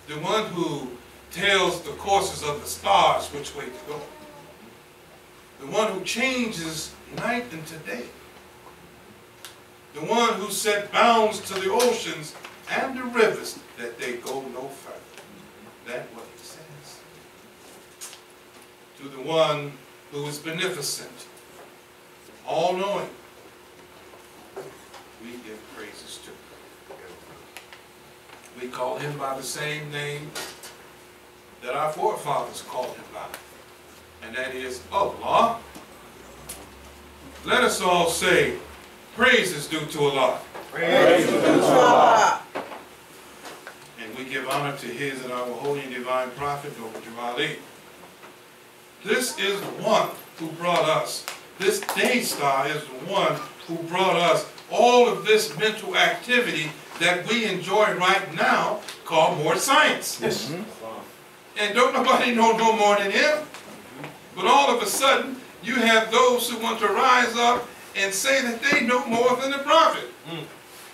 the one who tells the courses of the stars which way to go, the one who changes night into day, the one who set bounds to the oceans and the rivers that they go no further. That's what he says. To the one who is beneficent, all-knowing, we give praises to. We call him by the same name that our forefathers called him by, and that is Allah. Let us all say, praise is due to Allah. Praise is due to Allah. And we give honor to his and our holy and divine prophet, Noble Jawali. This is the one who brought us, this day star is the one who brought us all of this mental activity that we enjoy right now called more science. Yes. And don't nobody know no more than him. But all of a sudden, you have those who want to rise up and say that they know more than the prophet.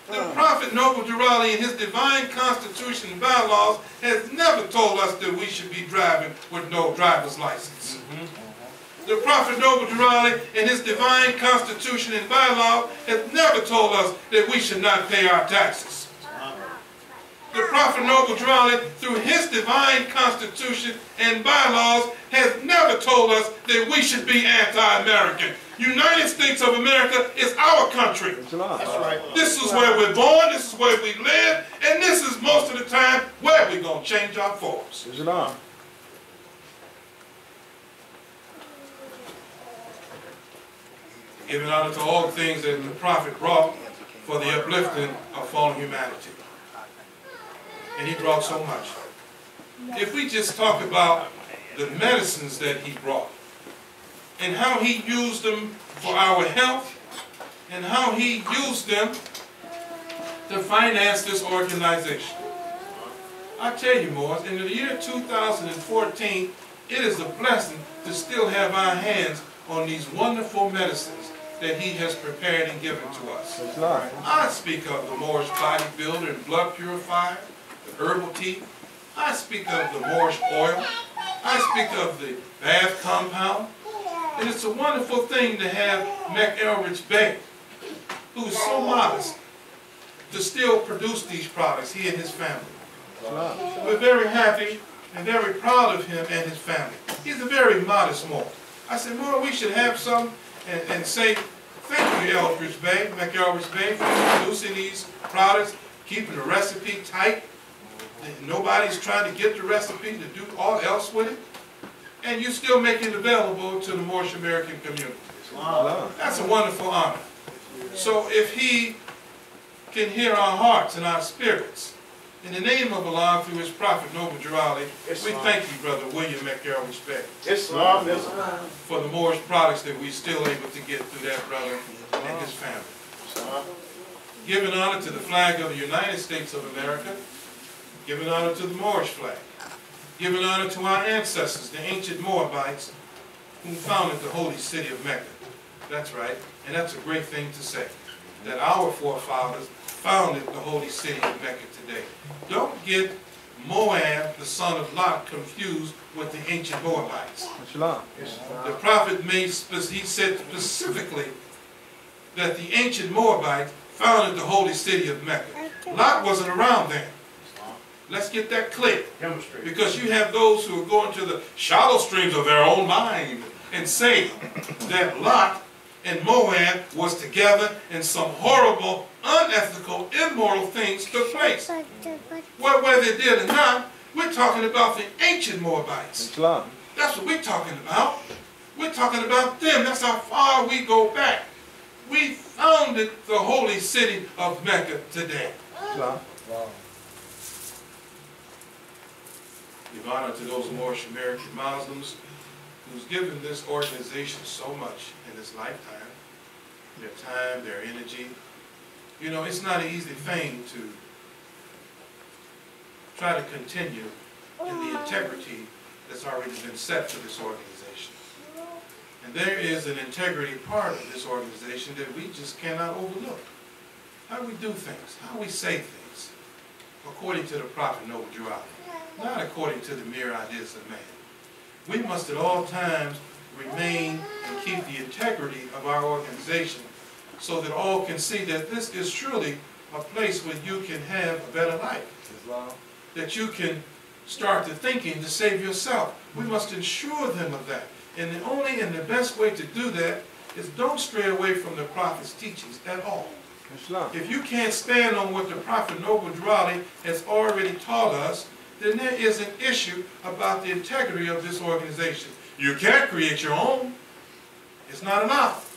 The prophet Noble Jawali in his divine constitution and bylaws has never told us that we should be driving with no driver's license. The prophet Noble Jawali in his divine constitution and bylaws has never told us that we should not pay our taxes. The prophet Noble Jawali, through his divine constitution and bylaws, has never told us that we should be anti-American. United States of America is our country. That's right. This is where we're born, this is where we live, and this is most of the time where we're going to change our forms. Islam. Giving honor to all things that the prophet brought for the uplifting of fallen humanity. And he brought so much. If we just talk about the medicines that he brought, and how he used them for our health, and how he used them to finance this organization. I tell you, Moors, in the year 2014, it is a blessing to still have our hands on these wonderful medicines that he has prepared and given to us. I speak of the Moorish bodybuilder and blood purifier, the herbal tea. I speak of the Moorish oil. I speak of the bath compound. And it's a wonderful thing to have McElridge Bey, who is so modest, to still produce these products, he and his family. We're very happy and very proud of him and his family. He's a very modest Moor. I said, Moor, we should have some and say, thank you, Eldridge Bey, McElridge Bey, for producing these products, keeping the recipe tight. Nobody's trying to get the recipe to do all else with it. And you still make it available to the Moorish American community. That's a wonderful honor. So if he can hear our hearts and our spirits, in the name of Allah, through his prophet Noble Jawali, we thank you, Brother William McElridge Bey, for the Moorish products that we're still able to get through that brother and his family. Giving honor to the flag of the United States of America, giving honor to the Moorish flag, giving honor to our ancestors, the ancient Moabites, who founded the holy city of Mecca. That's right, and that's a great thing to say, that our forefathers founded the holy city of Mecca today. Don't get Moab, the son of Lot, confused with the ancient Moabites. The prophet he said specifically that the ancient Moabites founded the holy city of Mecca. Lot wasn't around then. Let's get that clear. Because you have those who are going to the shallow streams of their own mind and say that Lot and Moab was together and some horrible, unethical, immoral things took place. Well, whether they did or not, we're talking about the ancient Moabites. That's what we're talking about. We're talking about them. That's how far we go back. We founded the holy city of Mecca today. Give honor to those Moorish American Muslims who's given this organization so much in this lifetime. Their time, their energy. You know, it's not an easy thing to try to continue in the integrity that's already been set for this organization. And there is an integrity part of this organization that we just cannot overlook. How we do things, how we say things. according to the prophet Noble Deuteronomy, not according to the mere ideas of man. We must at all times remain and keep the integrity of our organization so that all can see that this is truly a place where you can have a better life. That you can start to thinking to save yourself. We must ensure them of that. And the best way to do that is don't stray away from the prophet's teachings at all. If you can't stand on what the prophet Noble Deuteronomy has already taught us, then there is an issue about the integrity of this organization. You can't create your own. It's not enough.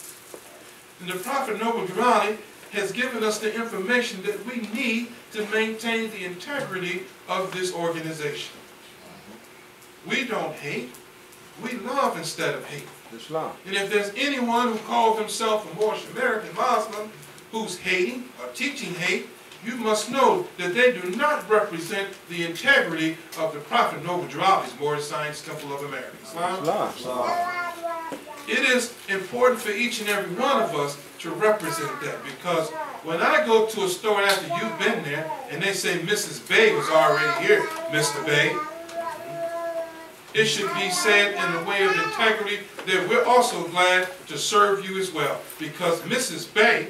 And the prophet Noble Deuteronomy has given us the information that we need to maintain the integrity of this organization. We don't hate. We love instead of hate. Islam. And if there's anyone who calls himself a Moorish American Muslim who's hating or teaching hate, you must know that they do not represent the integrity of the prophet Noble Deuteronomy's Moorish Science Temple of America. Islam? It is important for each and every one of us to represent that, because when I go to a store after you've been there and they say Mrs. Bay was already here, Mr. Bay, it should be said in the way of integrity that we're also glad to serve you as well, because Mrs. Bay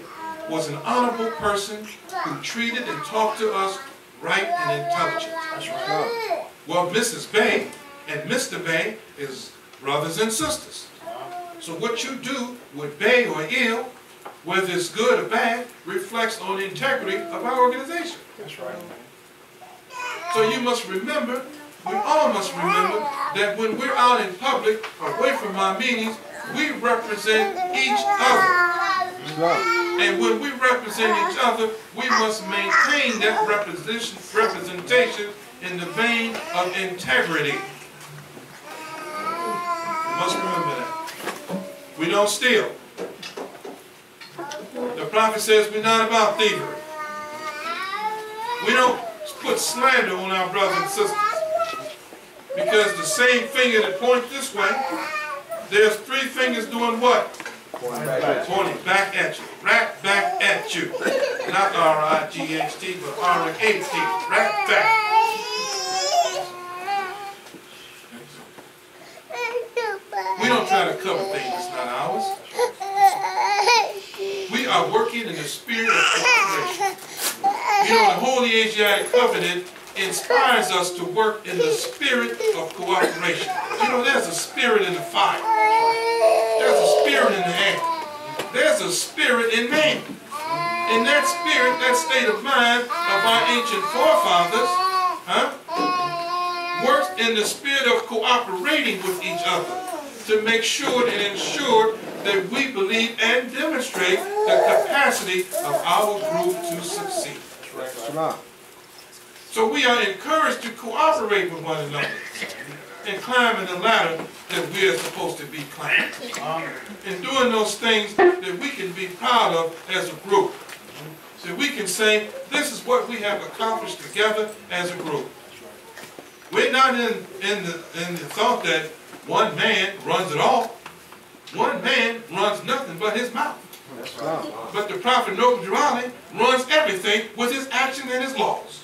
was an honorable person who treated and talked to us right and intelligent. That's right. Well, Mrs. Bay and Mr. Bay is brothers and sisters. So what you do with Bay or ill, whether it's good or bad, reflects on the integrity of our organization. That's right. So you must remember, we all must remember, that when we're out in public, away from our meetings, we represent each other. And when we represent each other, we must maintain that representation in the vein of integrity. We must remember that. We don't steal. The prophet says we're not about thievery. We don't put slander on our brothers and sisters. Because the same finger that points this way, there's three fingers doing what? Pointing back at you. Right back at you. Not R-I-G-H-T, but R-A-T. Right back. We don't try to cover things that's not ours. We are working in the spirit of cooperation. You know, the Holy Asiatic Covenant inspires us to work in the spirit of cooperation. You know, there's a spirit in the fire. There's a spirit in the air. There's a spirit in man. And that spirit, that state of mind of our ancient forefathers, works in the spirit of cooperating with each other to make sure and ensure that we believe and demonstrate the capacity of our group to succeed. So we are encouraged to cooperate with one another and climbing the ladder that we are supposed to be climbing. And doing those things that we can be proud of as a group. So we can say, this is what we have accomplished together as a group. We're not in the thought that one man runs it all. One man runs nothing but his mouth. But the prophet Noble Deuteronomy runs everything with his action and his laws.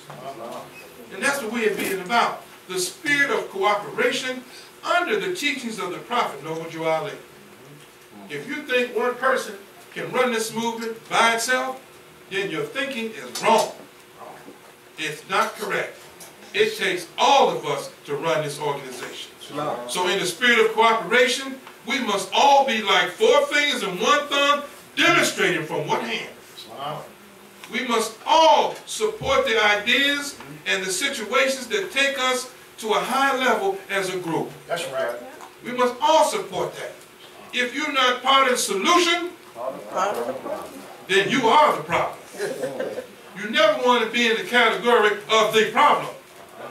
And that's what we are being about. The spirit of cooperation under the teachings of the prophet Noble Deuteronomy. If you think one person can run this movement by itself, then your thinking is wrong. It's not correct. It takes all of us to run this organization. So in the spirit of cooperation, we must all be like four fingers and one thumb demonstrating from one hand. We must all support the ideas and the situations that take us to a high level as a group. That's right. We must all support that. If you're not part of the solution, then you are the problem. You never want to be in the category of the problem.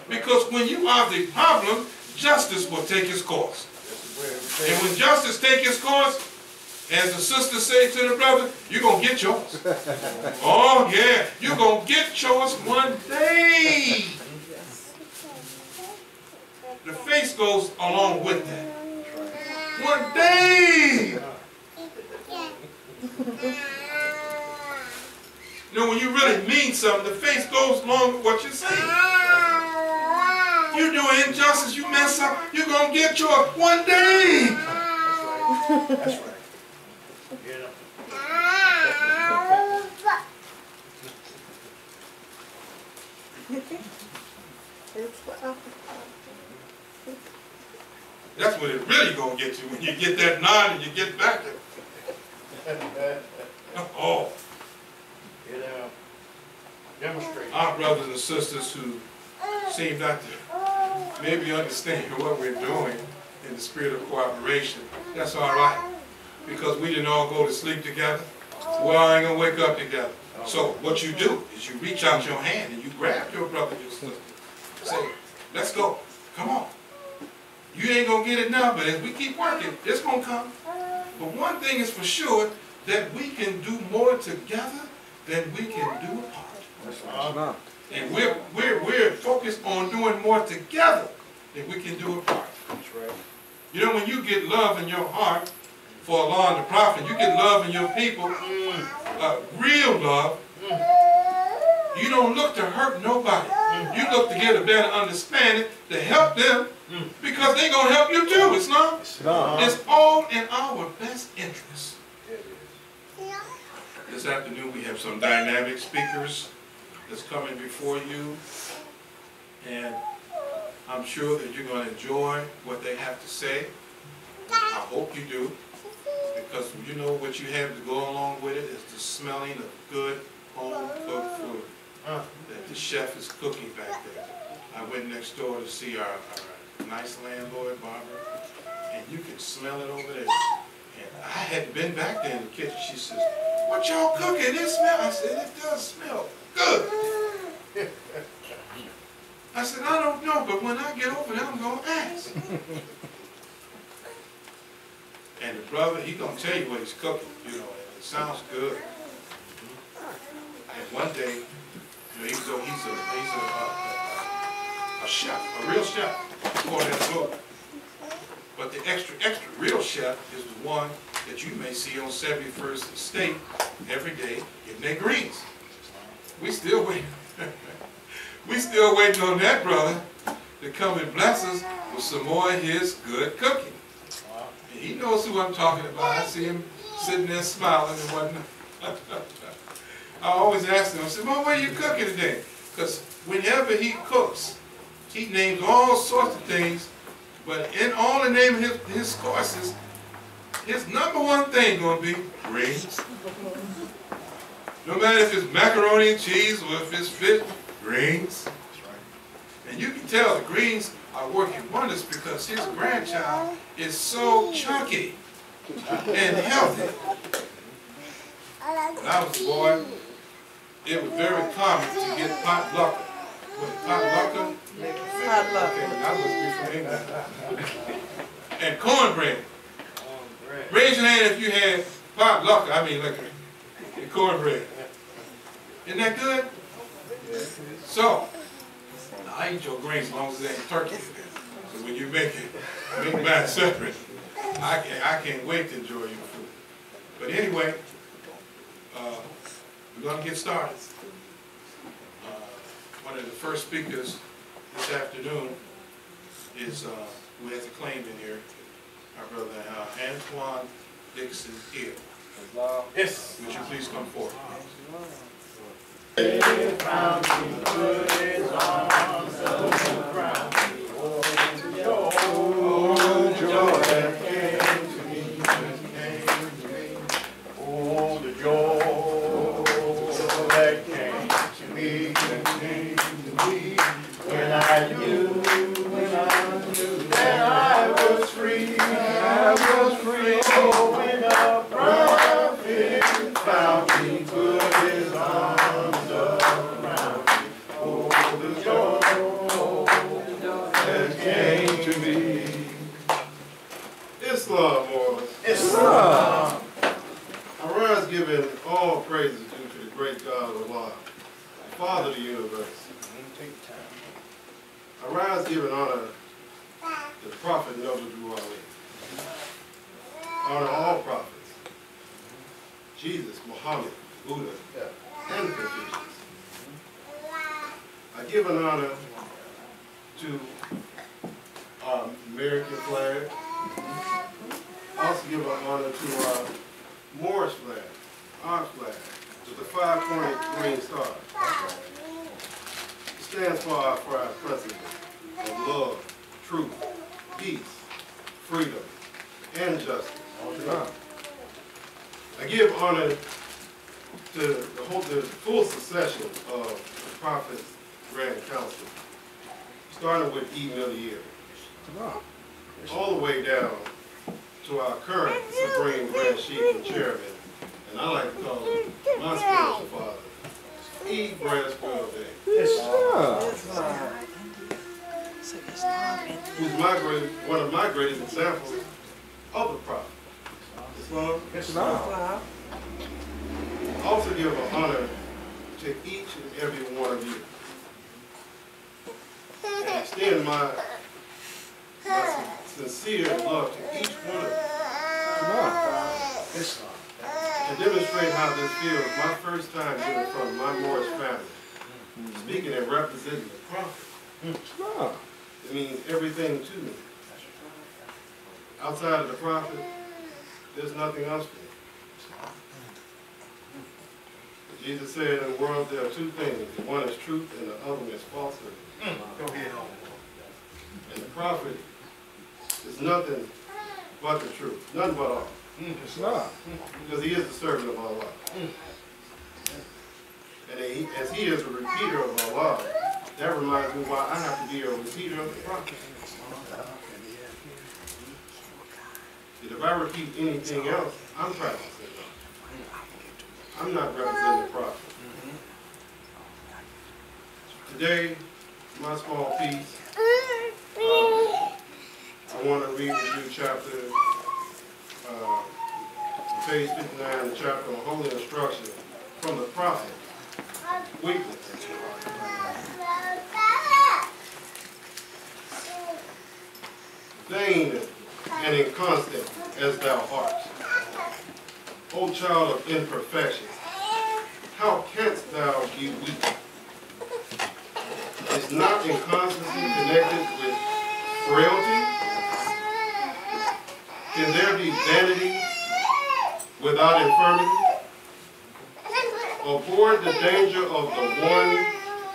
Because when you are the problem, justice will take its course. And when justice takes its course, as the sister said to the brother, you're going to get yours. Oh yeah, you're going to get yours one day. The face goes along with that. One day. You know, when you really mean something, the face goes along with what you say. You do an injustice, you mess up, you're going to get yours one day. That's right. That's what it really going to get you when you get that nod and you get back there. Oh. Demonstrate. Our brothers and sisters who seem not to maybe understand what we're doing in the spirit of cooperation, that's all right. Because we didn't all go to sleep together. We all ain't going to wake up together. So what you do is you reach out your hand and you grab your brother, your sister. Say, let's go. Come on. You ain't going to get it now, but as we keep working, it's going to come. But one thing is for sure, that we can do more together than we can do apart. And we're focused on doing more together than we can do apart. That's right. You know, when you get love in your heart for Allah and the Prophet, you get love in your people, real love, you don't look to hurt nobody. You look to get a better understanding, to help them, because they're going to help you too. It's not. It's all in our best interest. This afternoon we have some dynamic speakers that's coming before you, and I'm sure that you're going to enjoy what they have to say. I hope you do, because you know what you have to go along with it is the smelling of good home-cooked food that the chef is cooking back there. I went next door to see our nice landlord, Barbara, and you can smell it over there. And I hadn't been back there in the kitchen. She says, "What y'all cooking? It smells." I said, "It does smell good." I said, "I don't know, but when I get over there, I'm going to ask." And the brother, he's going to tell you what he's cooking, you know, and it sounds good. And one day, you know, he's a chef, a real chef for that book. But the extra real chef is the one that you may see on 71st State every day getting their greens. We still waiting. We still waiting on that brother to come and bless us with some more of his good cooking. And he knows who I'm talking about. I see him sitting there smiling and whatnot. I always ask him, I said, "Well, what are you cooking today?" Because whenever he cooks, he names all sorts of things, but in all the name of his courses, his number one thing going to be greens. No matter if it's macaroni and cheese or if it's fish, greens. And you can tell the greens are working wonders because his grandchild is so chunky and healthy. When I was a boy, it was very common to get potluck. Potluck? Okay, I must be from England. And cornbread. Raise your hand if you had potluck, I mean like cornbread. Isn't that good? So, I eat your greens as long as it ain't turkey. So when you make mine separate, I can't wait to enjoy your food. But anyway, we're going to get started. One of the first speakers this afternoon is, who has a claim in here, our brother Antoine Dixon Hill. Yes. Would you please come forward? Oh, joy that came to me, oh, the joy that came to me, when I knew that I was free, oh, when the prophet found me, put his arms around me, oh, the joy that came to me. Islam, Moorish. Islam. I rise giving all praises due to the great God of Allah, Father of the universe. I rise giving honor to the Prophet Noble Ali. Honor all prophets. Jesus, Muhammad, Buddha, and Confucius. I give an honor to our American flag. I also give an honor to our Moorish flag, our flag, with the 5-pointed green star. It stands for our principles of love, truth, peace, freedom, and justice. I give honor to the full succession of the Prophet's Grand Council, starting with E. Millier, all the way down to our current Supreme Grand Chief and Chairman, and I like to call him my spiritual father, E. Bradsfield Day. Who's one of my greatest examples of the Prophet. Islam. I also give an honor to each and every one of you, and extend my sincere love to each one of you. To demonstrate how this feels, my first time hearing from my Moorish family, speaking and representing the Prophet. It means everything to me. Outside of the Prophet, there's nothing else for me. Jesus said in the world there are two things. One is truth and the other one is falsehood. Go ahead. And the Prophet is nothing but the truth. Nothing but all. Because he is the servant of Allah. And as he is a repeater of Allah, that reminds me why I have to be a repeater of the Prophet. If I repeat anything else, I'm practicing. I'm not representing the Prophet. Today, my small piece, I want to read with you chapter, page 59, the chapter on holy instruction from the Prophet. Weakness. Vain and inconstant as thou art, O child of imperfection, how canst thou be weak? Is not inconstancy connected with frailty? Can there be vanity without infirmity? Avoid the danger of the one,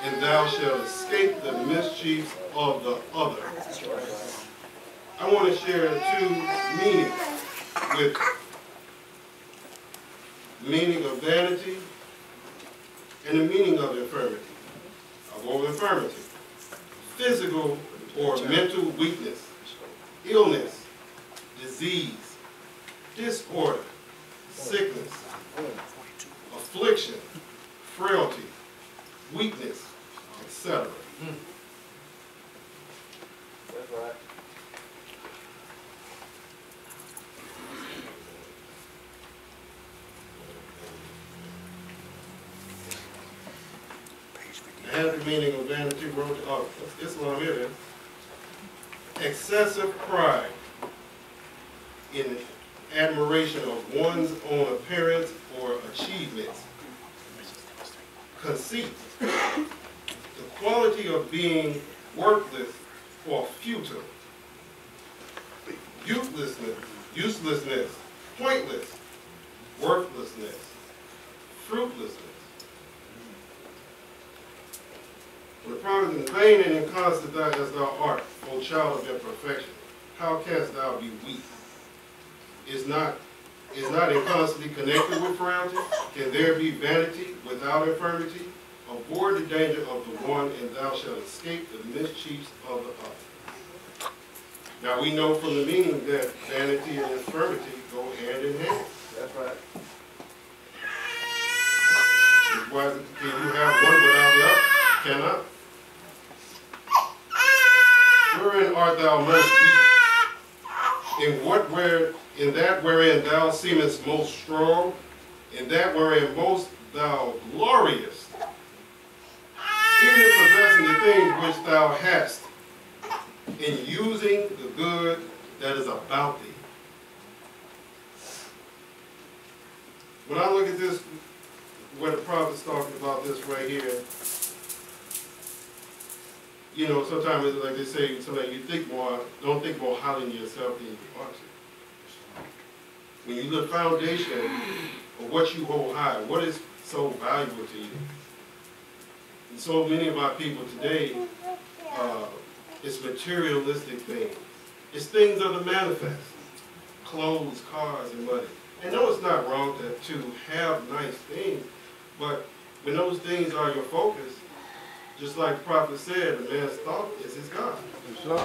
and thou shalt escape the mischiefs of the other. I want to share two meanings with the meaning of vanity and the meaning of infirmity. I'll go over infirmity. Physical or mental weakness, illness, disease, disorder, sickness, affliction, frailty, weakness, etc. That's right. I have the meaning of vanity, wrote, oh, this one here then. Excessive pride in admiration of one's own appearance or achievements. Conceit, the quality of being worthless or futile. Uselessness, pointless, worthlessness, fruitlessness. The Prophet is vain and inconstant as thou art, O child of imperfection. How canst thou be weak? Is not inconstancy connected with frailty? Can there be vanity without infirmity? Avoid the danger of the one, and thou shalt escape the mischiefs of the other. Now we know from the meaning that vanity and infirmity go hand in hand. That's right. Why can you have one without the other? Cannot. Wherein art thou most weak? In that wherein thou seemest most strong, in that wherein most thou glorious, even in possessing the things which thou hast, in using the good that is about thee. When I look at this where the prophet's talking about this right here, you know, sometimes it's like they say, sometimes you think more, don't think more highly of yourself than you ought to. When you look foundation of what you hold high, what is so valuable to you? And so many of our people today, it's materialistic things. It's things of the manifest. Clothes, cars, and money. And no, it's not wrong to have nice things, but when those things are your focus, just like the prophet said, the man's thought is his God. So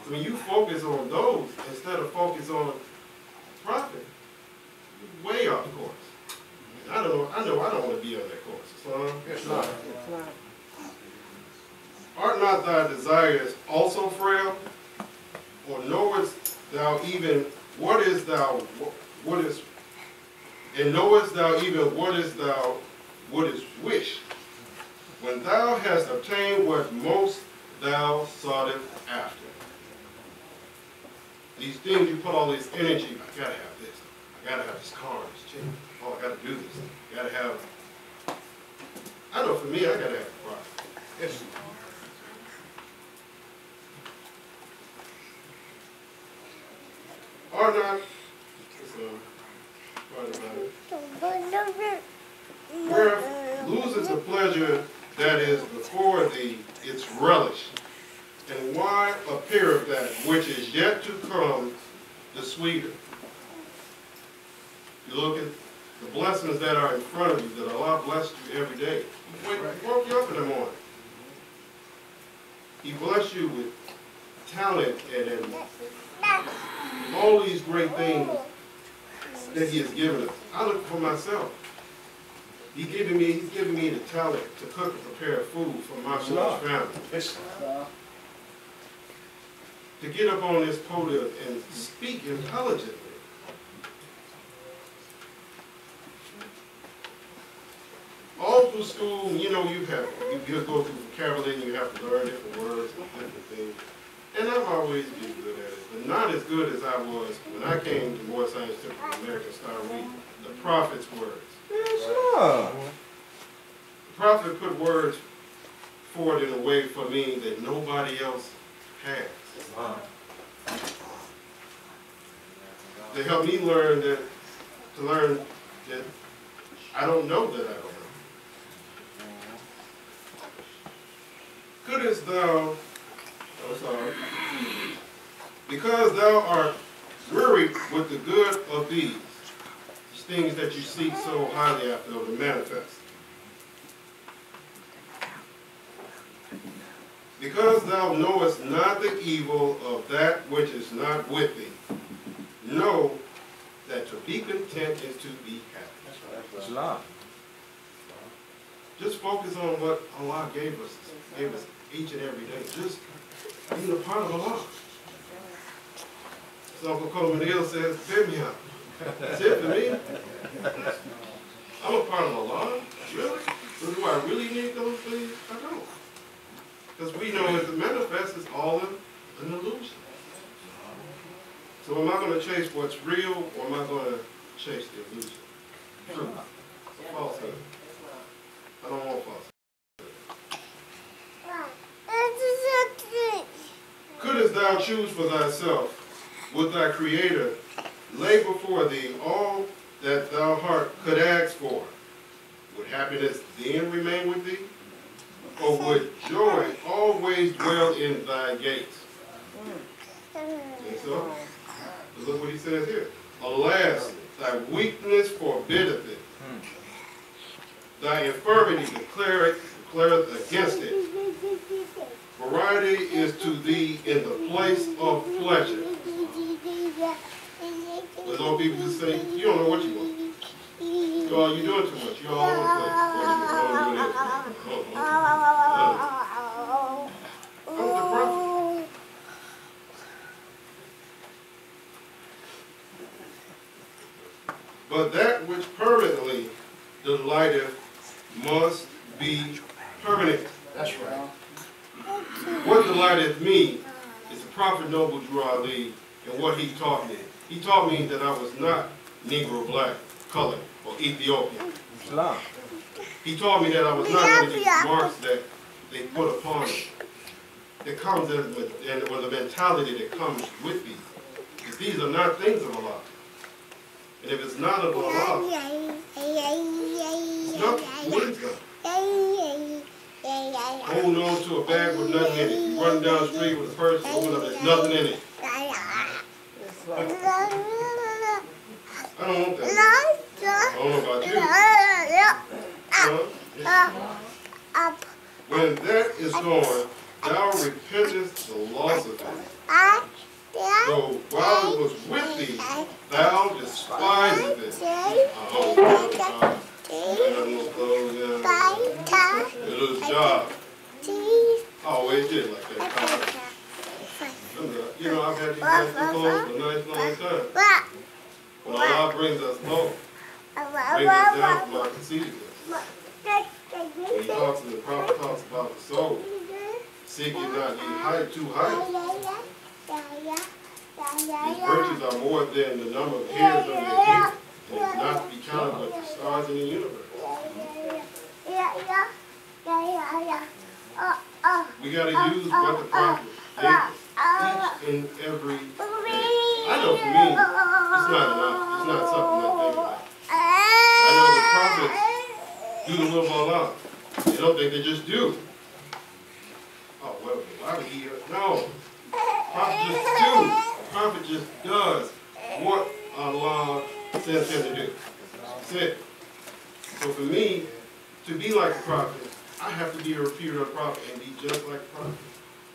when you focus on those instead of focus on profit, you're way off course. And I know I don't want to be on that course. So, It's not. art not thy desires also frail? Or knowest thou even what is and knowest thou even what is thou wouldest wish, when thou hast obtained what most thou soughtest after? These things you put all this energy, I gotta have this, I gotta have this car, this chick, oh I gotta do this, I gotta have, I know for me I gotta have a car. Yes. Are not, where loses the pleasure that is before thee its relish, and why appeareth that which is yet to come the sweeter? You look at the blessings that are in front of you, that Allah blessed you every day. He woke you up in the morning. He blessed you with talent and all these great things that He has given us. I look for myself. He's giving me the talent to cook and prepare food for my Moorish family. To get up on this podium and speak intelligently. All through school, you know, you go through vocabulary and you have to learn different words and different things. And I've always been good at it, but not as good as I was when I came to Moorish Science Temple American Star Week, the prophet's words. Yes, The prophet put words forward in a way for me that nobody else has. They helped me learn that I don't know that I don't know. Couldst thou, because thou art wearied with the good of these things that you seek so highly after to manifest. Because thou knowest not the evil of that which is not with thee, know that to be content is to be happy. That's right. Just focus on what Allah gave us each and every day. Just being a part of Allah. So Uncle Coleman Hill says, "Pick me up." That's it for me. I'm a part of Allah. Really? So do I really need those things? I don't. Because we know that the manifest is all an illusion. So am I going to chase what's real, or am I going to chase the illusion? Truth. A falsehood. I don't want falsehood. Couldst thou choose for thyself, with thy Creator, lay before thee all that thou heart could ask for? Would happiness then remain with thee? Or would joy always dwell in thy gates? And so, look what he says here. Alas, thy weakness forbiddeth it. Thy infirmity declareth against it. Variety is to thee in the place of pleasure. There's old people just say, you don't know what you want. You're doing too much. You're all over the place. But that which permanently delighteth must be permanent. That's right. What delighteth me is the Prophet Noble Drew Ali and what he taught me. He taught me that I was not Negro, black, colored, or Ethiopian. Islam. He taught me that I was not one of these marks that they put upon me. That comes as or the mentality that comes with these. Because these are not things of Allah. And if it's not of Allah, it's not wisdom. Holding on to a bag with nothing in it. You run down the street with a purse, open up, there's nothing in it. I don't want that. I don't know about you. When that is gone, thou repentest the loss of it. So while it was with thee, thou despisest it. It was a job. I always did like that. You know, I've had these nice clothes for a nice long time. When Allah brings us low, brings us down from our conceitedness. When he talks, and the Prophet talks about the soul, seek ye not ye height too high. These virtues are more than the number of hairs on your head, and it's not to be counted with the stars in the universe. We got to use what the Prophet did each and every day. I know for me, it's not enough. It's not something I think about. I know the prophets do the will of Allah. They don't think they just do. Oh, well, why would he? No. Prophet just do. Prophet just does what Allah says him to do. That's it. So for me, to be like the Prophet, I have to be a repeater of the Prophet and be just like the Prophet.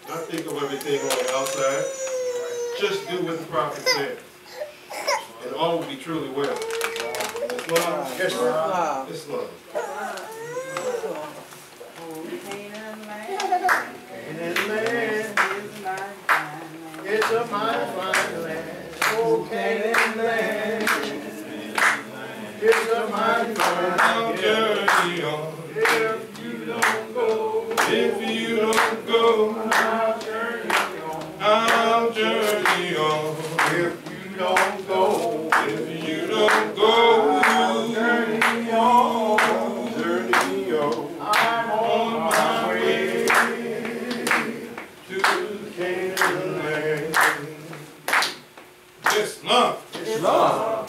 Not think of everything on the outside. Just do what the Prophet says. And all will be truly well. Islam? Yes, sir. Islam. It's a mighty fine land. Oh, Canaan land. It's a mighty fine journey on. If you don't go, If you don't go, I'll journey on. I'll journey on. If you don't go, If you don't go, I'll journey on. Journey on. I'm on my way to Canaan land. Islam. Islam.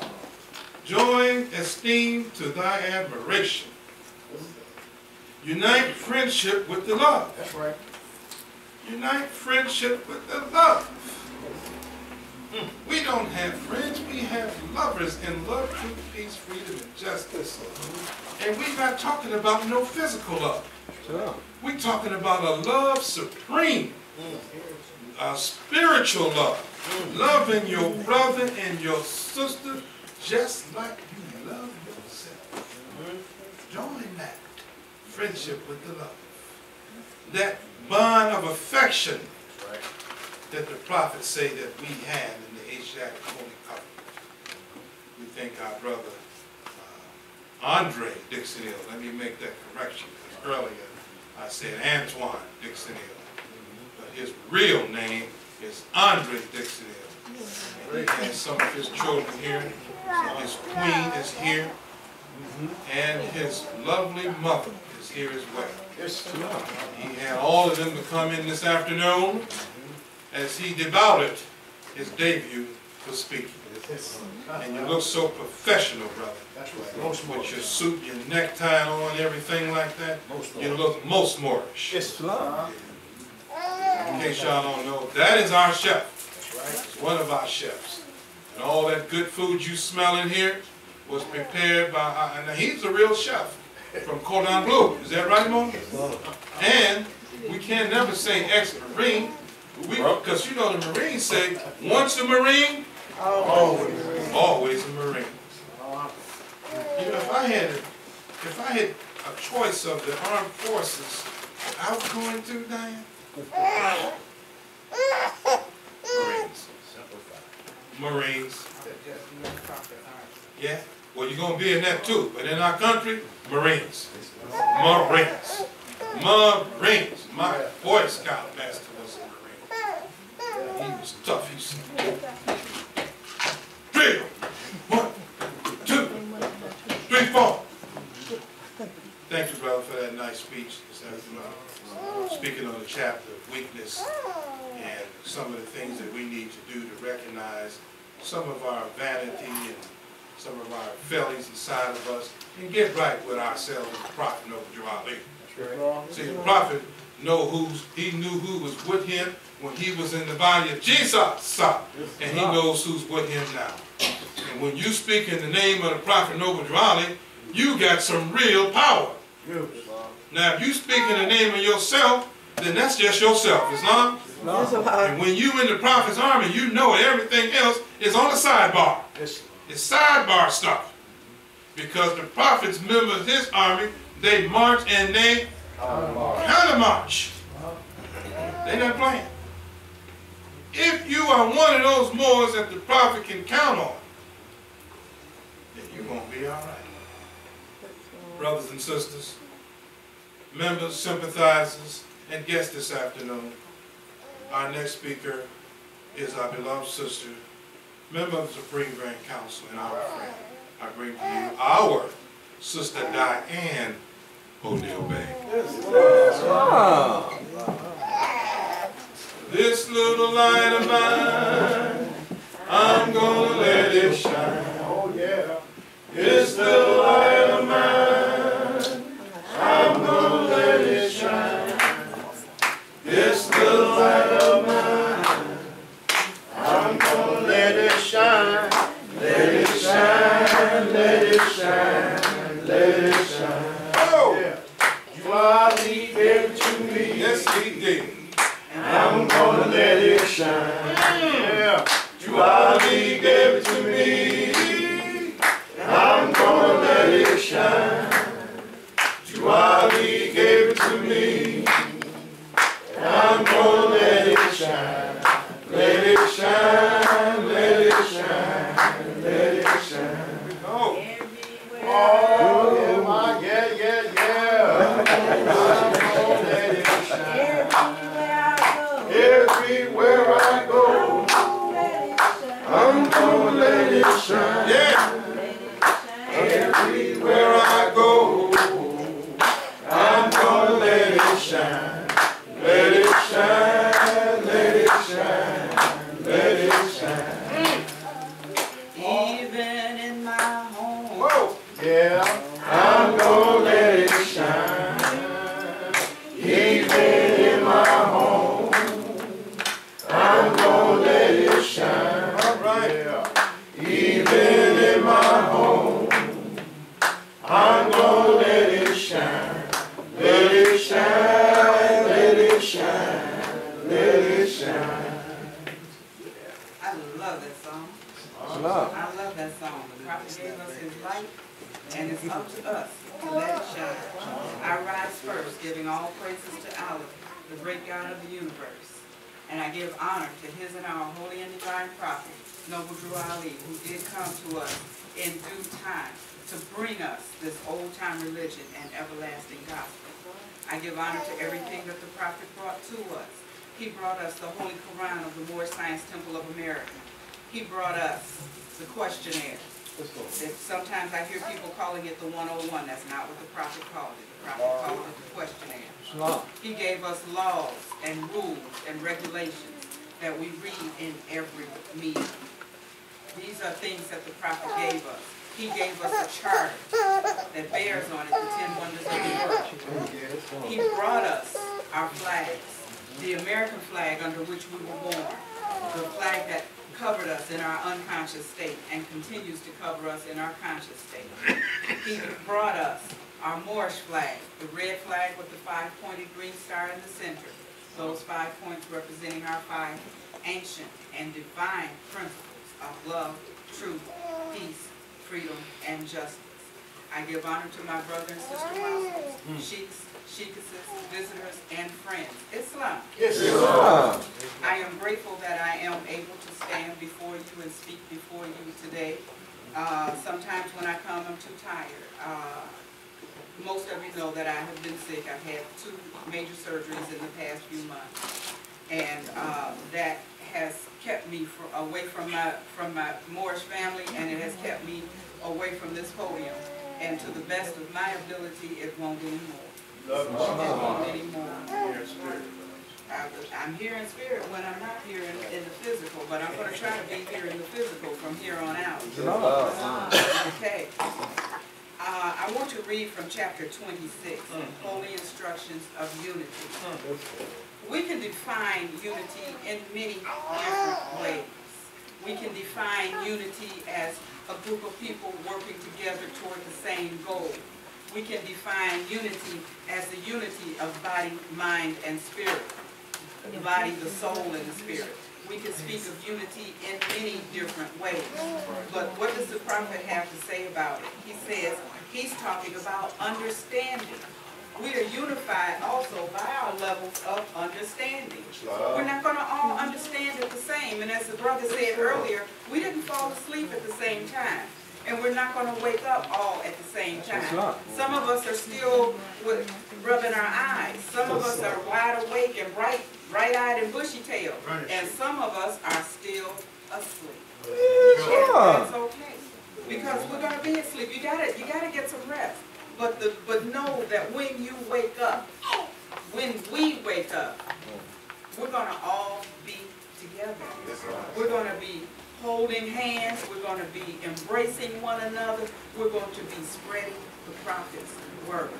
Join esteem to thy admiration. Unite friendship with the love. That's right. Unite friendship with the love. We don't have friends, we have lovers in love, truth, peace, freedom, and justice. And we're not talking about no physical love. Sure. We're talking about a love supreme, a spiritual love. Loving your brother and your sister just like you love yourself. Join that friendship with the love. That bond of affection that the prophets say that we have in the Asiatic Holy Covenant. We thank our brother Andre Dixon Hill. Let me make that correction, because earlier I said Antoine Dixon Hill. But his real name is Andre Dixon Hill. And he has some of his children here. His queen is here. And his lovely mother is here as well. He had all of them to come in this afternoon as he devoted his debut for speaking. And you look so professional, brother. That's right. With your suit, your necktie on, everything like that. You look most Moorish. Islam. In case y'all don't know, that is our chef. It's one of our chefs. And all that good food you smell in here was prepared by, now he's a real chef from Cordon Bleu. Is that right, Mo? And we can never say ex-Marine, because you know the Marines say, once a Marine, always a Marine. You know, if I had a choice of the armed forces I was going to, Diane, Marines. Yeah? Well, you're going to be in that too. But in our country, Marines. Marines. Marines. My Boy Scout master was a Marine. He was tough. He said, drill. 1, 2, 3, 4. nice speech this afternoon, speaking on the chapter of weakness and some of the things that we need to do to recognize some of our vanity and some of our failings inside of us and get right with ourselves as the prophet Noble Ali. See, the prophet he knew who was with him when he was in the body of Jesus, and he knows who's with him now. And when you speak in the name of the prophet Noble Ali, you got some real power. Now, if you speak in the name of yourself, then that's just yourself, Islam. And when you in the prophet's army, you know everything else is on the sidebar. It's sidebar stuff. Because the prophet's members of his army, they march and they counter-march. They're not playing. If you are one of those Moors that the prophet can count on, then you're going to be all right. Brothers and sisters, members, sympathizers, and guests this afternoon, our next speaker is our beloved sister, member of the Supreme Grand Council, and our friend. I bring to you our Sister Diane O'Neal Bay. This little light of mine, I'm gonna let it shine. Oh yeah. This little light of mine, I'm gonna let it shine. This little light of mine, I'm gonna let it shine. Let it shine, let it shine, let it shine. Oh! You are the giver to me. Yes, he did. And I'm gonna let it shine. Yeah. You are the giver to me. I'm gonna let it shine. You are the giver to me. I'm gonna let it shine. Let it shine, let it shine, let it shine. Oh. Oh, yeah, yeah, yeah. I'm gonna let it shine. Everywhere I go, I'm gonna let it shine. Yeah. Everywhere I go, I'm gonna let it shine. Let it shine, let it shine, let it shine. Even in my home. Whoa. Yeah, I'm gonna let it shine. Even in my home, I'm gonna let it shine. All right. Yeah. Even in my home, I'm gonna let it shine. Let it shine, let it shine, let it shine. I love that song. I love that song. The prophet gave us his light, and it's up to us to let it shine. I rise first, giving all praises to Allah, the great God of the universe. And I give honor to his and our holy and divine prophet, Noble Drew Ali, who did come to us in due time to bring us this old-time religion and everlasting gospel. I give honor to everything that the prophet brought to us. He brought us the Holy Quran of the Moorish Science Temple of America. He brought us the questionnaire. Sometimes I hear people calling it the 101. That's not what the prophet called it. The prophet called it the questionnaire. He gave us laws and rules and regulations that we read in every meeting. These are things that the prophet gave us. He gave us a charter that bears on it the 10 wonders of the world. He brought us our flags, the American flag under which we were born, the flag that covered us in our unconscious state and continues to cover us in our conscious state. He brought us our Moorish flag, the red flag with the 5-pointed green star in the center, those 5 points representing our 5 ancient and divine principles of love, truth, peace, freedom, and justice. I give honor to my brother and sister Muslims, sheiks, sheikesses, visitors, and friends. Islam. Islam. I am grateful that I am able to stand before you and speak before you today. Sometimes when I come, I'm too tired. Most of you know that I have been sick. I've had 2 major surgeries in the past few months, and that has kept me away from my Moorish family, and it has kept me away from this podium. And to the best of my ability, it won't anymore. Many more. I'm here in spirit when I'm not here in the physical, but I'm going to try to be here in the physical from here on out. Okay. I want to read from chapter 26, Holy Instructions of Unity. We can define unity in many different ways. We can define unity as a group of people working together toward the same goal. We can define unity as the unity of body, mind, and spirit. The body, the soul, and the spirit. We can speak of unity in many different ways. But what does the prophet have to say about it? He says he's talking about understanding. We are unified also by our levels of understanding. We're not going to all understand it the same. And as the brother said earlier, we didn't fall asleep at the same time. And we're not going to wake up all at the same time. Some of us are still rubbing our eyes. Some of us are wide awake and bright-eyed and bushy-tailed. And some of us are still asleep. And that's okay. Because we're going to be asleep. You gotta get some rest. But know that when you wake up, when we wake up, we're going to all be together. We're going to be holding hands. We're going to be embracing one another. We're going to be spreading the prophet's words.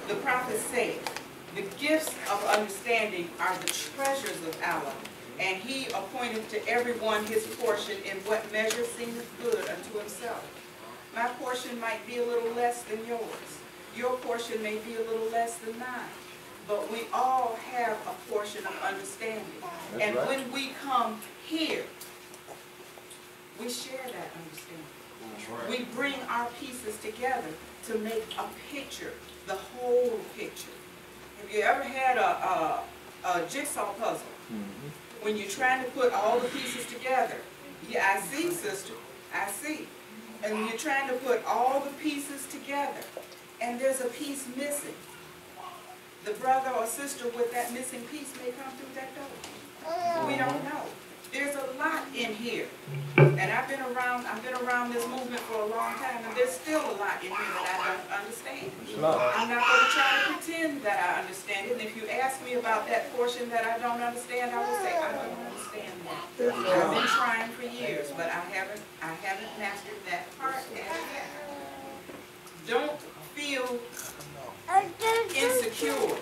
The prophet said, the gifts of understanding are the treasures of Allah, and he appointed to everyone his portion in what measure seemeth good unto himself. My portion might be a little less than yours. Your portion may be a little less than mine. But we all have a portion of understanding. And when we come here, we share that understanding. We bring our pieces together to make a picture, the whole picture. Have you ever had a jigsaw puzzle? When you're trying to put all the pieces together, yeah, I see, sister, I see. And you're trying to put all the pieces together, and there's a piece missing. The brother or sister with that missing piece may come through that door. We don't know. There's a lot in here. And I've been around this movement for a long time, and there's still a lot in here that I don't understand. I'm not going to try to pretend that I understand it. And if you ask me about that portion that I don't understand, I will say I don't understand that. I've been trying for years, but I haven't mastered that part as yet. Don't feel insecure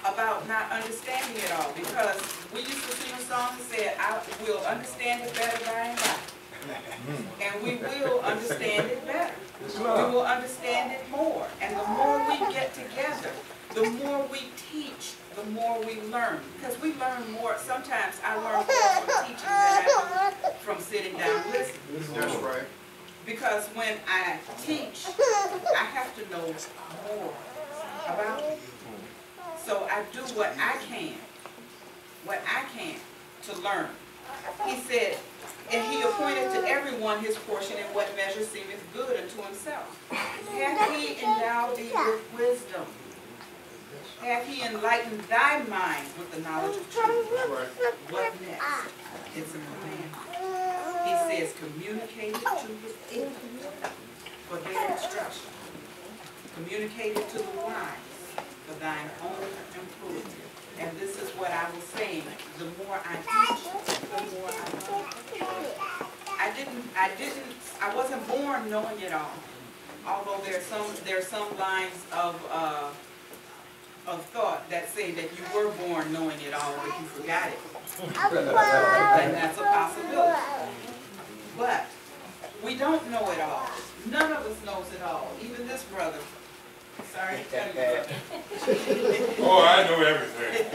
about not understanding it all, because we used to sing a song that said, I will understand it better by and by. And we will understand it better. We will understand it more. And the more we get together, the more we teach, the more we learn. Because we learn more. Sometimes I learn more from teaching than I do from sitting down listening. That's right. Because when I teach, I have to know more about it. So I do what I can to learn. He said, and he appointed to everyone his portion in what measure seemeth good unto himself. Hath he endowed thee with wisdom? Hath he enlightened thy mind with the knowledge of truth? What next? It's a command. He says, communicate it to his people for their instruction. Communicate it to the wise for thine own improvement. And this is what I was saying. The more I teach, the more I learn. I wasn't born knowing it all. Although there are some lines of thought that say that you were born knowing it all, but you forgot it. And that's a possibility. But we don't know it all. None of us knows it all. Even this brother. Sorry to tell you, brother. Oh, I know everything.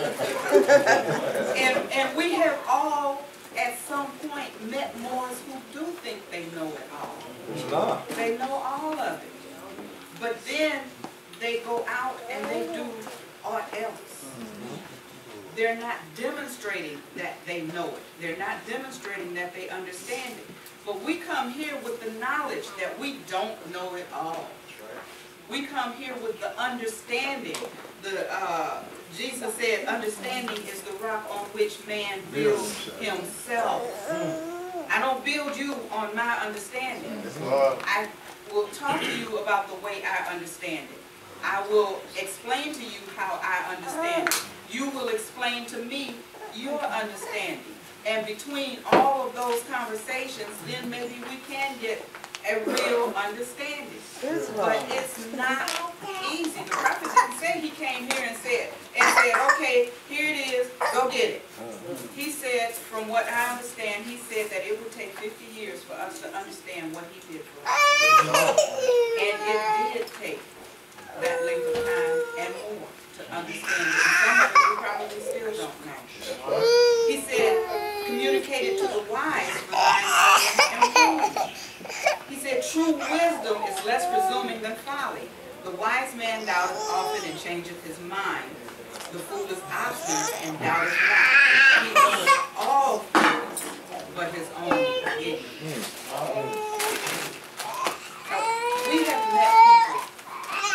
And we have all, at some point, met Moors who do think they know it all. They know all of it. But then they go out and they do aught else. They're not demonstrating that they know it. They're not demonstrating that they understand it. But we come here with the knowledge that we don't know it all. We come here with the understanding. Jesus said, understanding is the rock on which man builds himself. I don't build you on my understanding. I will talk to you about the way I understand it. I will explain to you how I understand it. You will explain to me your understanding. And between all of those conversations, then maybe we can get a real understanding. But it's not easy. The prophet didn't say he came here and said, okay, here it is, go get it. He said, from what I understand, he said that it would take 50 years for us to understand what he did for us. And it did take that length of time and more to understand it. And some of it we probably still don't know. He said, communicate it to the wise for thine audience and fools. He said, true wisdom is less presuming than folly. The wise man doubteth often and changeth his mind. The fool is obstinate and doubteth not. He knoweth all things, but his own ignorance. We have met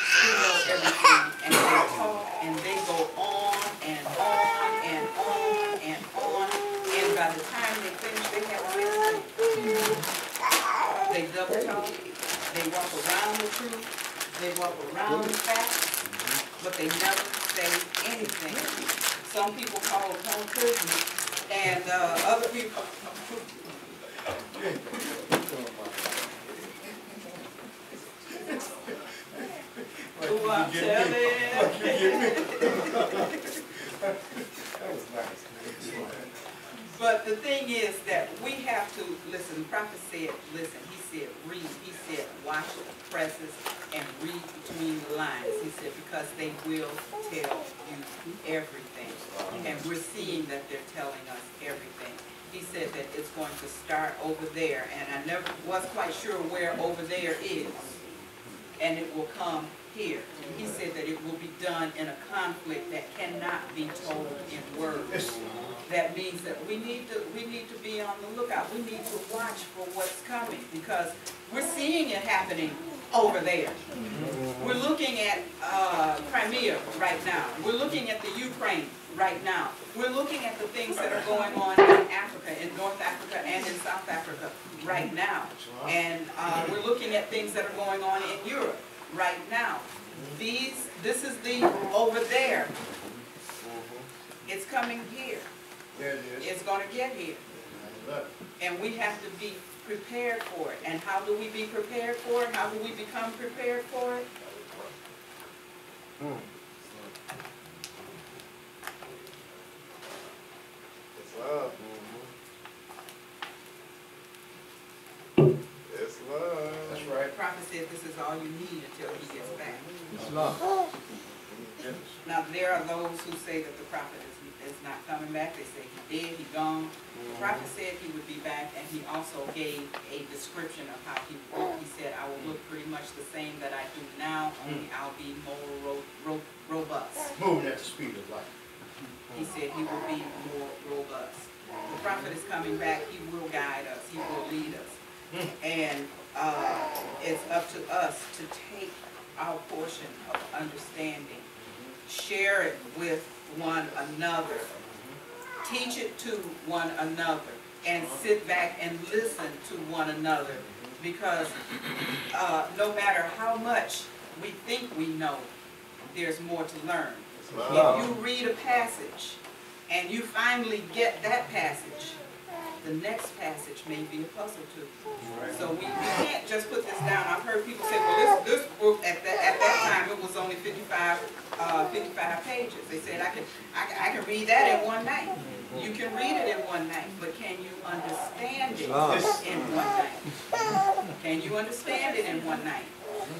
people who know everything, and they talk and they go on and on and on and on, and by the time they finish, they have everything. They double talk, they walk around the truth, they walk around the facts, but they never say anything. Some people call it home prison, and other people. Who I'm telling. But the thing is that we have to listen. The prophet said, listen, he said, read. He said, watch the presses and read between the lines. He said, because they will tell you everything. And we're seeing that they're telling us everything. He said that it's going to start over there. And I never was quite sure where over there is. And it will come here. He said that it will be done in a conflict that cannot be told in words. That means that we need to be on the lookout. We need to watch for what's coming, because we're seeing it happening over there. We're looking at Crimea right now. We're looking at the Ukraine right now. We're looking at the things that are going on in Africa, in North Africa and in South Africa right now. And we're looking at things that are going on in Europe right now. This is the over there. It's coming here. It's going to get here. And we have to be prepared for it. And how do we be prepared for it? How do we become prepared for it? It's love. It's love. That's right. The prophet said this is all you need until he gets back. It's love. Now, there are those who say that the prophet is not coming back. They say he did, he gone. The prophet said he would be back, and he also gave a description of how he would look. He said, I will look pretty much the same that I do now, only I'll be more robust. Moving at the speed of light. He said he will be more robust. The prophet is coming back. He will guide us. He will lead us. And it's up to us to take our portion of understanding, share it with one another, teach it to one another, and sit back and listen to one another, because no matter how much we think we know, there's more to learn. If you read a passage and you finally get that passage, the next passage may be a puzzle too. So we can't just put this down. I've heard people say, well, this book at that time it was only 55 pages. They said I can read that in one night. You can read it in one night, but can you understand it in one night? Can you understand it in one night?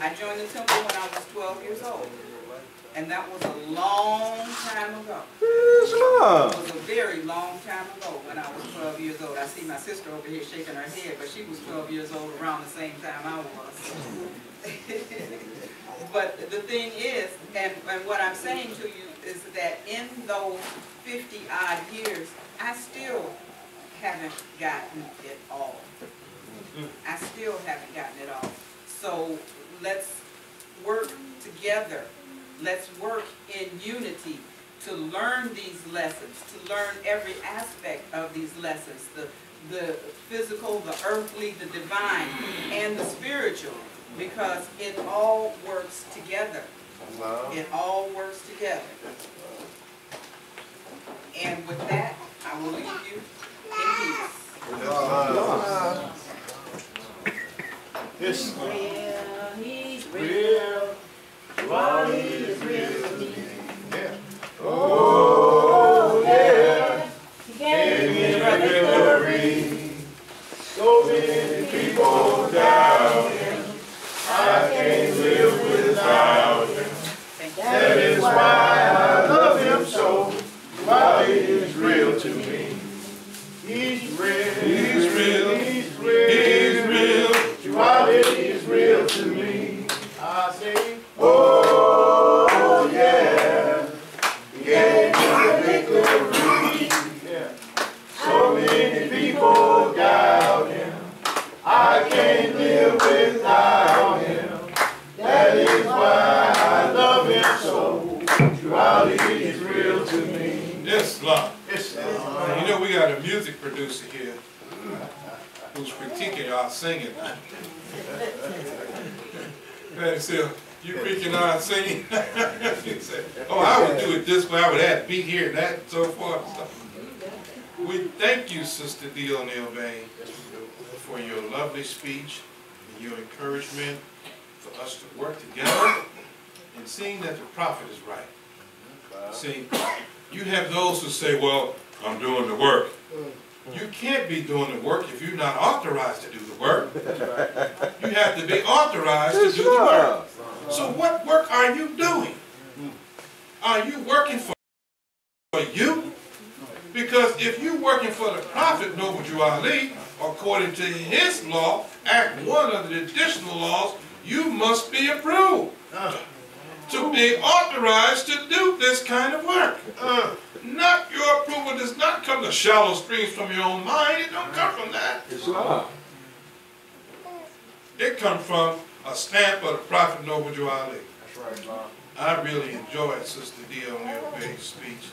I joined the temple when I was 12 years old. And that was a long time ago. It was a very long time ago when I was 12 years old. I see my sister over here shaking her head, but she was 12 years old around the same time I was. But the thing is, and what I'm saying to you is that in those 50-odd years, I still haven't gotten it all. I still haven't gotten it all. So let's work together. Let's work in unity to learn these lessons, to learn every aspect of these lessons, the physical, the earthly, the divine, and the spiritual, because it all works together. It all works together. And with that, I will leave you in peace. He's real, he's real. real. While he is real to me. Yeah. Oh, yeah. He Gave me gave the victory. So many people doubt him. I can't live without him. That is why I love him so. While he is real to me. He's real. He's real. He's real. He's real. While he is real to me. I say, oh yeah. He gave me the victory. Yeah. So many people doubt him. I can't live without him. That is why I love him so. While he is real to me. Yes, Lord. Yes, You know, we got a music producer here who's critiquing our singing. Patty said, you critiquing our singing? He said, oh, I would do it this way. I would add beat here and that and so forth. And stuff. We thank you, Sister D. O'Neill Bain, for your lovely speech and your encouragement for us to work together and seeing that the prophet is right. See, you have those who say, well, I'm doing the work. You can't be doing the work if you're not authorized to do the work. You have to be authorized to do the work. So what work are you doing? Are you working for you? Because if you're working for the prophet, Noble Ali, according to his law, Act 1 of the additional laws, you must be approved to be authorized to do this kind of work. Not your approval does not come to shallow streams from your own mind. It don't come from that. It comes from a stamp of the prophet Noble Ali. That's right, Bob. I really enjoyed Sister D. O'Neill Bain's speech.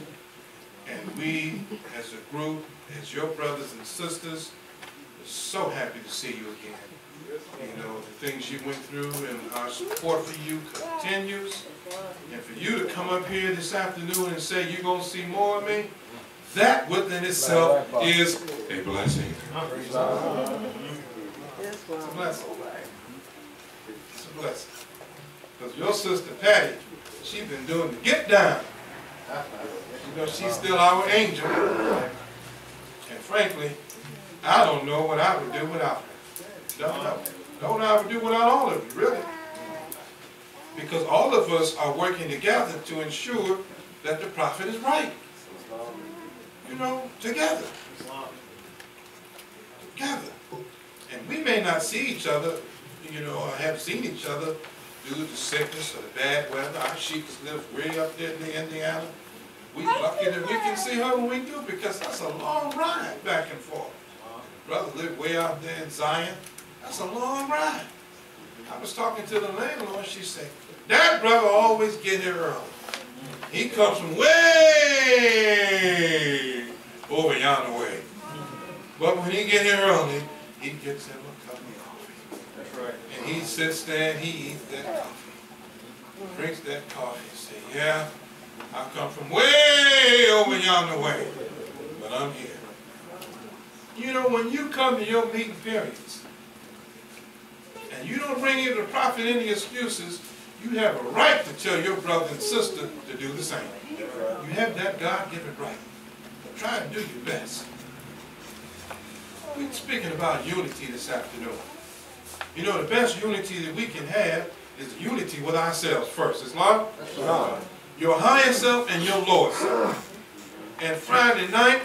And we, as a group, as your brothers and sisters, are so happy to see you again. You know, the things you went through and our support for you continues. And for you to come up here this afternoon and say you're going to see more of me, that within itself is a blessing. It's a blessing. It's a blessing. Because your sister Patty, she's been doing the get down. You know, she's still our angel. And frankly, I don't know what I would do without her. Don't know. Don't know how to do without all of you, really. Because all of us are working together to ensure that the prophet is right. You know, together. Together. And we may not see each other, you know, or have seen each other due to sickness or the bad weather. Our sheep lives way up there in Indiana. We're lucky that we can see her when we do, because that's a long ride back and forth. Brother lived way out there in Zion. That's a long ride. I was talking to the landlord. She said, that brother always get here early. He comes from way over yonder way. But when he get here early, he gets him a cup of coffee. That's right. And he sits there and he eats that coffee. Drinks that coffee and say, yeah, I come from way over yonder way, but I'm here. You know, when you come to your meeting periods, and you don't bring in the prophet any excuses, you have a right to tell your brother and sister to do the same. You have that God-given right. But try and do your best. We're speaking about unity this afternoon. You know, the best unity that we can have is unity with ourselves first. Islam? Your higher self and your lower self. And Friday night,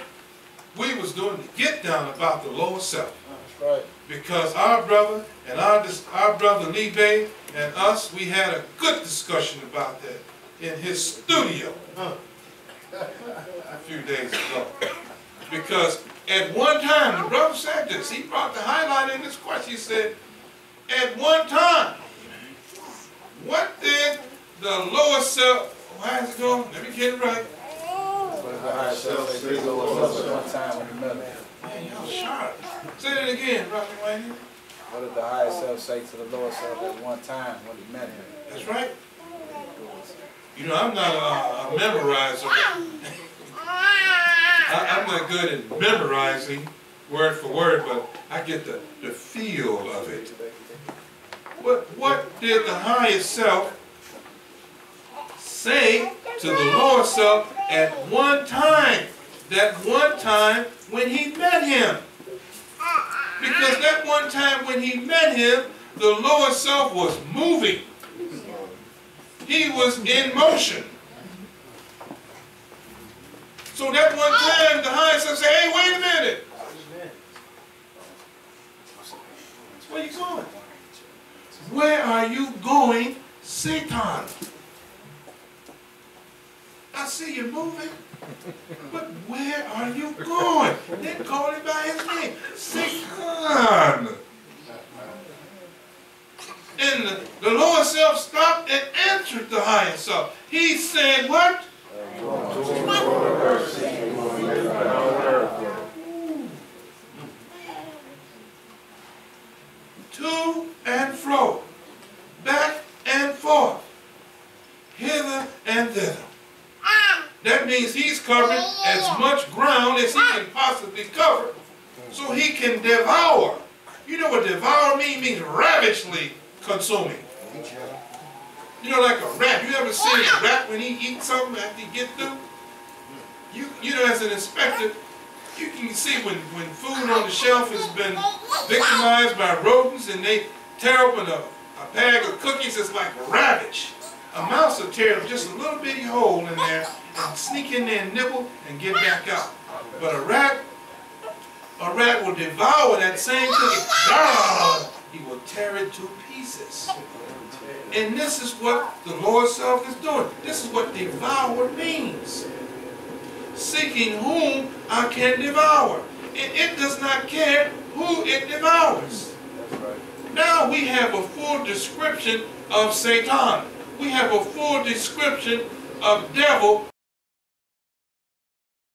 we was doing the get down about the lower self. That's right. Because our brother and our brother Lee Bay and us, we had a good discussion about that in his studio a few days ago. Because at one time, the brother said this, he brought the highlight in this question. He said, at one time, what did the lower self, why is it going? Let me get it right. The higher self say the lower self at one time when you met him. Man, y'all sharp. Say that again, Brother Wayne. What did the higher self say to the lower self at one time when he met him? That's right. You know, I'm not a memorizer. I'm not good at memorizing word for word, but I get the feel of it. What did the higher self say to the lower self at one time? That one time when he met him. Because that one time when he met him, the lower self was moving. He was in motion. So that one time the higher self said, hey, wait a minute. Where are you going? Where are you going, Satan? I see you moving, but where are you going? They called him by his name, Satan. And the lower self stopped and answered the higher self. He said what? To and fro, back and forth, hither and thither. That means he's covering as much ground as he can possibly cover so he can devour. You know what devour means? It means ravishly consuming. You know, like a rat. You ever seen a rat when he eats something after he gets through? You know, as an inspector, you can see when food on the shelf has been victimized by rodents and they tear open a bag of cookies, it's like ravage. A mouse will tear just a little bitty hole in there and sneak in there and nibble and get back out. But a rat will devour that same cookie. He will tear it to pieces. And this is what the lower self is doing. This is what devour means. Seeking whom I can devour. It does not care who it devours. Now we have a full description of Satan. We have a full description of devil